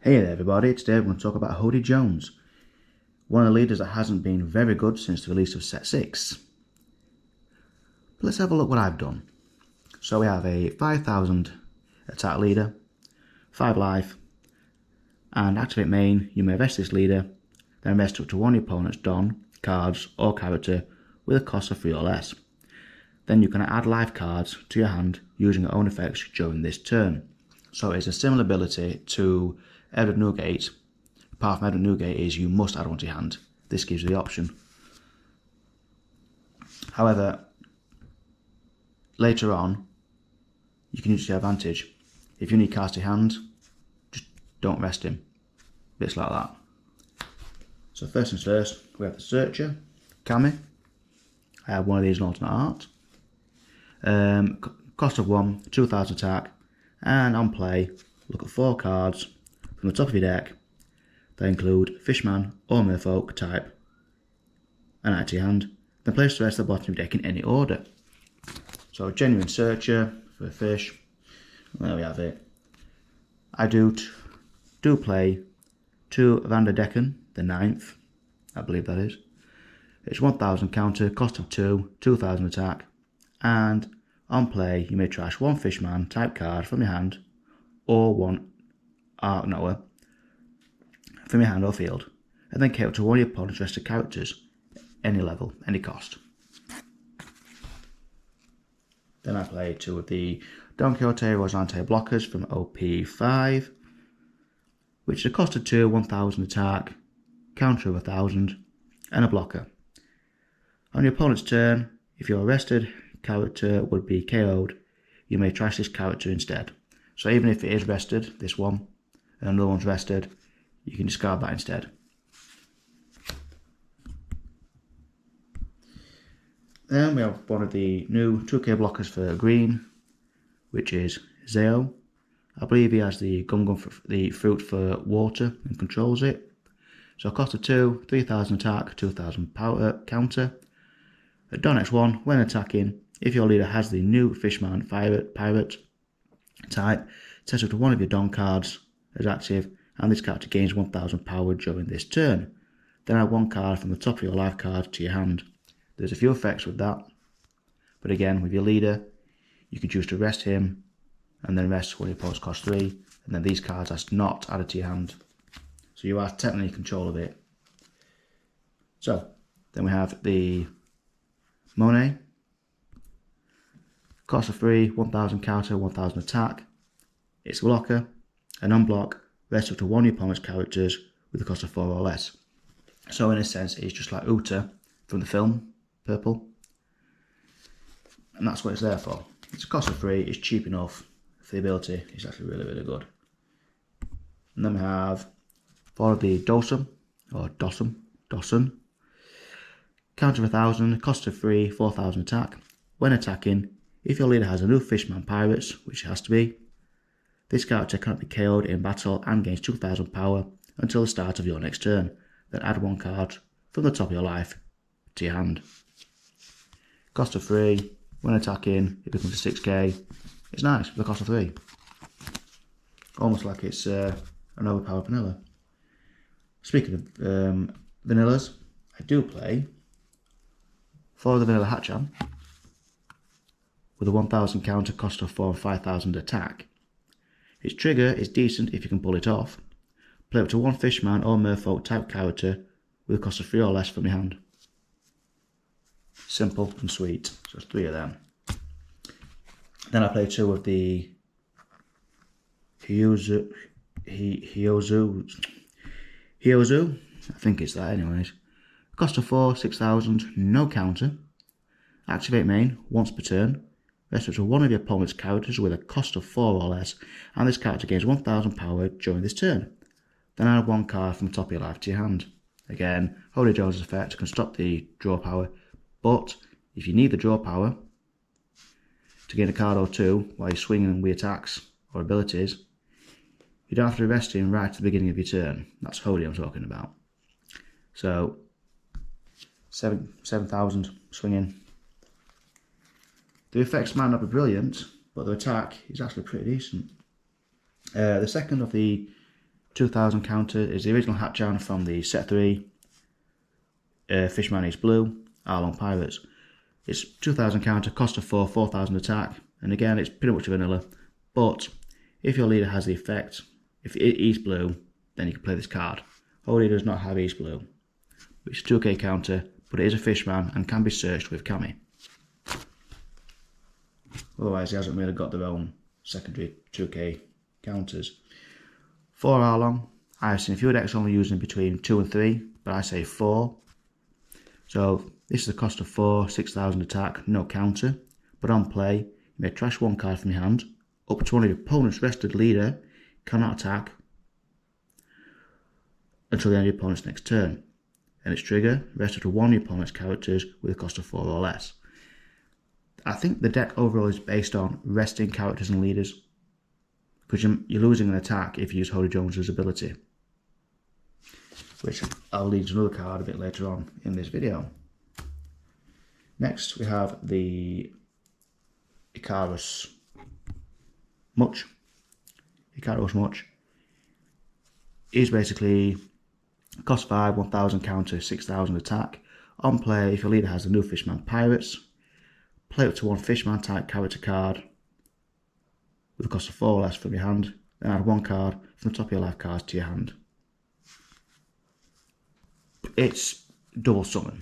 Hey there everybody, today we're going to talk about Hody Jones, one of the leaders that hasn't been very good since the release of set 6. But let's have a look what I've done. So we have a 5000 attack leader, 5 life, and activate main. You may invest this leader, then invest up to one of your opponent's Don, cards or character with a cost of 3 or less. Then you can add life cards to your hand using your own effects during this turn. So it's a similar ability to Edward Newgate. Apart from Edward Newgate is you must add one to your hand. This gives you the option. However, later on, you can use it to your advantage. If you need cards to your hand, just don't rest him. Bits like that. So first things first, we have the Searcher, Cami. I have one of these in alternate art. Cost of 1, 2000 attack, and on play, look at 4 cards from the top of your deck that include Fishman or Merfolk type and add to your hand. Then place the rest at the bottom of your deck in any order. So Genuine Searcher for a fish. There we have it. I do play 2 Van der Decken, the 9th, I believe that is. It's 1000 counter, cost of 2, 2000 attack, and on play you may trash 1 Fishman type card from your hand or 1 Arc Knower from your hand or field, and then KO to one of your opponent's rested characters, any level, any cost. Then I play 2 of the Don Quixote Rosante blockers from OP5, which is a cost of 2, 1000 attack, counter of 1000, and a blocker. On your opponent's turn, if your rested character would be KO'd, you may trash this character instead. So even if it is rested, this one, and another one's rested, you can discard that instead. Then we have one of the new 2k blockers for green, which is Zeo. I believe he has the gum for the fruit for water and controls it. So cost of 2, 3000 attack, 2000 power counter. At Don X1, when attacking, if your leader has the new Fishman pirate type, set up to one of your Don cards as active, and this character gains 1000 power during this turn. Then add 1 card from the top of your life card to your hand. There's a few effects with that, but again, with your leader, you can choose to rest him, and then rest when your opponent's cost 3, and then these cards are not added to your hand. So you are technically in control of it. So, then we have the Monet. Cost of 3, 1000 counter, 1000 attack. It's a blocker, an unblock, rest up to one of your opponent's characters with a cost of 4 or less. So in a sense, it's just like Uta from the film, purple. And that's what it's there for. It's a cost of 3, it's cheap enough for the ability, it's actually really, really good. And then we have 4 of the Dawson, or Dawson. Counter of 1000, cost of 3, 4000 attack. When attacking, if your leader has a new Fishman Pirates, which it has to be, this character cannot be KO'd in battle and gains 2000 power until the start of your next turn. Then add 1 card from the top of your life to your hand. Cost of 3, when attacking, it becomes a 6k. It's nice for the cost of 3. Almost like it's an overpowered vanilla. Speaking of vanillas, I do play 4 of the vanilla Hatchan with a 1000 counter, cost of 4 and 5000 attack. Its trigger is decent if you can pull it off. Play up to 1 Fishman or Merfolk type character with a cost of 3 or less from your hand. Simple and sweet. So it's 3 of them. Then I play 2 of the Hyozu, I think it's that anyways. Cost of 4, 6000, no counter. Activate main once per turn. Rest up to one of your opponent's characters with a cost of 4 or less, and this character gains 1000 power during this turn. Then add 1 card from the top of your life to your hand. Again, Hody Jones' effect can stop the draw power, but if you need the draw power to gain a card or 2 while you're swinging with attacks or abilities, you don't have to rest him right at the beginning of your turn. That's Hody I'm talking about. So 7,000 swinging. The effects might not be brilliant, but the attack is actually pretty decent. The second of the 2000 counter is the original Hatchan from the set 3. Fishman is blue, Arlong Pirates. It's 2000 counter, cost of 4, 4000 attack, and again it's pretty much vanilla. But if your leader has the effect, if East blue, then you can play this card. Hody does not have East blue. It's a 2k counter, but it is a Fishman and can be searched with Kami. Otherwise, he hasn't really got their own secondary 2k counters. For Arlong, I've seen a few decks only using between 2 and 3, but I say 4. So this is the cost of 4, 6000 attack, no counter. But on play, you may trash 1 card from your hand. Up to one of your opponent's rested leader cannot attack until the end of your opponent's next turn. And its trigger, rest up to one of your opponent's characters with a cost of 4 or less. I think the deck overall is based on resting characters and leaders, because you're losing an attack if you use Hody Jones's ability, which I'll lead to another card a bit later on in this video. Next we have the Icarus Much. Icarus Much is basically cost 5, 1000 counter, 6000 attack. On play, if your leader has the new Fishman Pirates, play up to 1 Fishman type character card with a cost of 4 or less from your hand, then add 1 card from the top of your life cards to your hand. It's double summon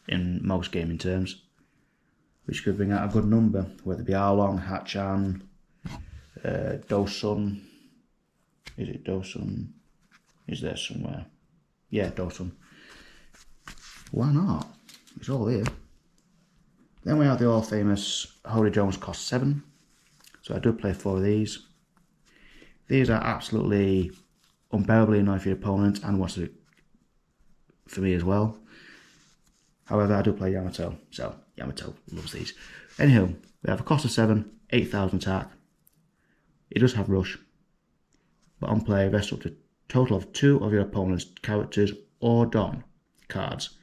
in most gaming terms, which could bring out a good number, whether it be Arlong, Hatchan, Dosun. Is it Dosun? Is there somewhere? Yeah, Dosun. Why not? It's all here. Then we have the all famous Hody Jones cost 7. So I do play 4 of these. These are absolutely unbearably annoying for your opponent and what's it for me as well. However, I do play Yamato, so Yamato loves these. Anywho, we have a cost of 7, 8000 attack. It does have rush, but on play, rest up to a total of 2 of your opponent's characters or Don cards.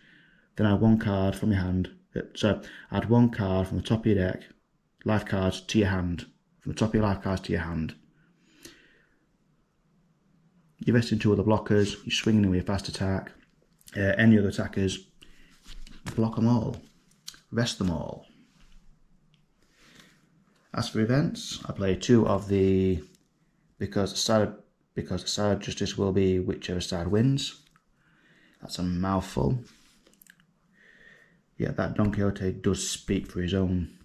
Then add 1 card from your hand. So add 1 card from the top of your deck, life cards to your hand. From the top of your life cards to your hand. You rest in 2 other blockers. You're swinging in with your fast attack. Any other attackers, block them all. Rest them all. As for events, I play 2 of the because the side of justice will be whichever side wins. That's a mouthful. Yeah, that Don Quixote does speak for his own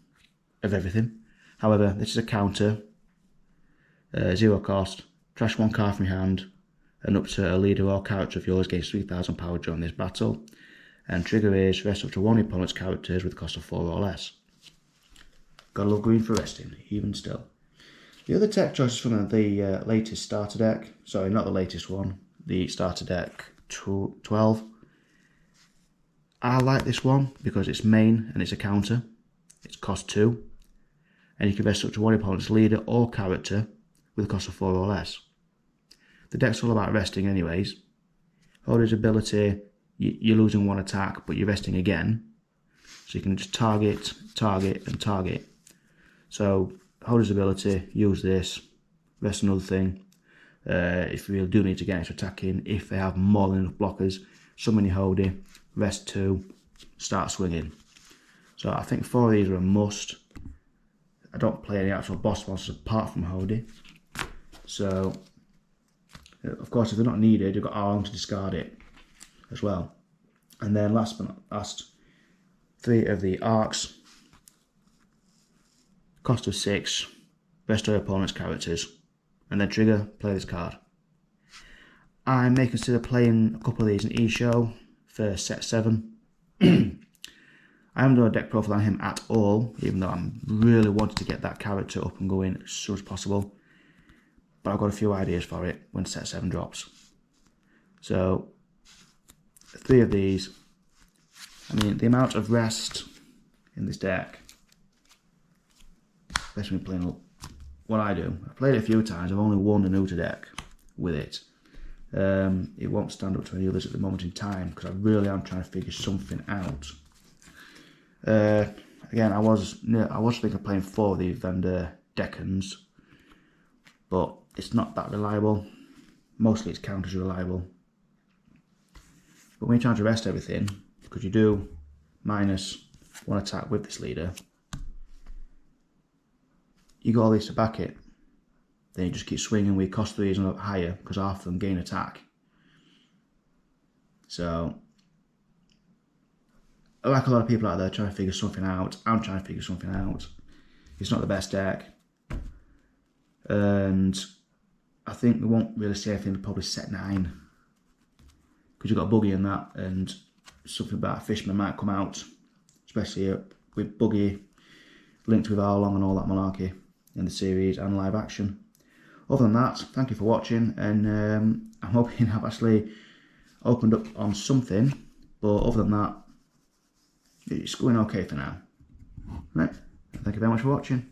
of everything. However, this is a counter, 0 cost, trash 1 card from your hand, and up to a leader or character of yours gains 3000 power during this battle. And trigger is rest up to 1 of your opponent's characters with a cost of 4 or less. Gotta love green for resting, even still. The other tech choices from the latest starter deck, sorry, not the latest one, the starter deck 12. I like this one because it's main and it's a counter. It's cost 2. And you can rest up to 1 opponent's leader or character with a cost of 4 or less. The deck's all about resting anyways. Hody's ability, you're losing 1 attack, but you're resting again. So you can just target, target, and target. So Hody's ability, use this, rest another thing. If you really do need to get extra attacking, if they have more than enough blockers, summon your Hody, rest 2, start swinging. So I think 4 of these are a must. I don't play any actual boss monsters apart from Hody. So, of course, if they're not needed, you've got Arlong to discard it as well. And then last but not last, 3 of the arcs. Cost of 6, rest your opponent's characters. And then trigger, play this card. I may consider playing a couple of these in each show for set 7. I haven't done a deck profile on him at all, even though I'm really wanting to get that character up and going as soon as possible. But I've got a few ideas for it when set 7 drops. So, 3 of these. I mean, the amount of rest in this deck, especially when playing what I do. I've played it a few times, I've only won an Uta deck with it. It won't stand up to any others at the moment in time because I really am trying to figure something out. Again, I was thinking of playing 4 of the vendor Decans, but it's not that reliable. mostly its counters are reliable. But when you're trying to rest everything, because you do minus 1 attack with this leader, you got all these to back it. Then you just keep swinging with cost 3s and up higher, because half of them gain attack. So, like a lot of people out there trying to figure something out, I'm trying to figure something out. It's not the best deck. And I think we won't really see anything probably set 9. Because you've got Buggy in that, and something about Fishman might come out. Especially with Buggy linked with Arlong and all that Monarchy in the series and live action. Other than that, thank you for watching, and I'm hoping I've actually opened up on something, but other than that, it's going okay for now. Right, thank you very much for watching.